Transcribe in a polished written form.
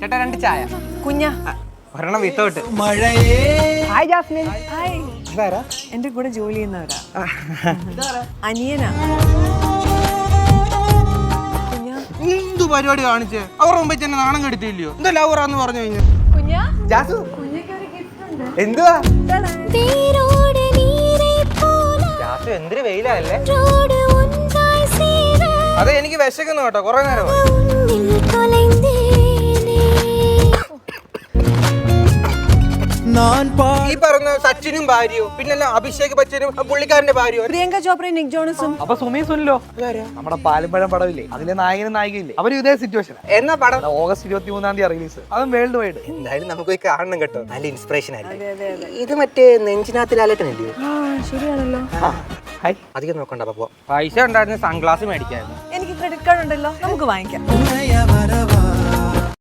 ചേട്ടാ 2 ചായ. കുഞ്ഞ ഒരെണ്ണം വിത്തോട്ട്. Hi Jasmine. ഹായ്. ഇതാരാ? എന്റെ കൂടെ ജോലി ചെയ്യുന്നവരാ. അനിയനാ. എന്ത് പരിപാടി കാണിച്ചേ? അവരുടെ മുമ്പേ തന്നെ നാണം കെടുത്തില്ലയോ? എന്താ ലവറാന്ന് പറഞ്ഞു കഴിഞ്ഞു. ജാസു എന്തുവാ? ജാസു എന്തൊരു വെയിലല്ലേ? അതെ എനിക്ക് വിശക്കുന്നു കേട്ടോ, കുറെ നേരമായി. ഈ പറഞ്ഞ സച്ചിനും ഭാര്യയോ പിന്നല്ല അഭിഷേക് ബച്ചനും പുള്ളിക്കാരന്റെ ഭാര്യയോ പ്രിയങ്ക ചോപ്രയും നിക് ജോണസും. അപ്പൊ സുമി സുനിലോ നമ്മുടെ പാലുമ്പഴം പടവില്ലേ, അതിലെ നായകനും നായികയില്ലേ, അവര് ഇതേ സിറ്റുവേഷൻ. എന്നാ പടം ഓഗസ്റ്റ് 23 റിലീസ്, അതും വേൾഡ് വൈഡ്. എന്തായാലും നമുക്ക് പോയി കാണണം കേട്ടോ, നല്ല ഇൻസ്പിറേഷൻ ആയിരിക്കും. ഇത് മറ്റേ നെഞ്ചിനകത്ത് ലാലേട്ടനല്ലയോ? ശരിയാണല്ലോ. അധികം നോക്കണ്ട, പൈസ ഉണ്ടായിരുന്ന സൺഗ്ലാസ് മേടിക്കായിരുന്നു. എനിക്ക് ക്രെഡിറ്റ് കാർഡ് ഉണ്ടല്ലോ, നമുക്ക് വാങ്ങിക്കാം.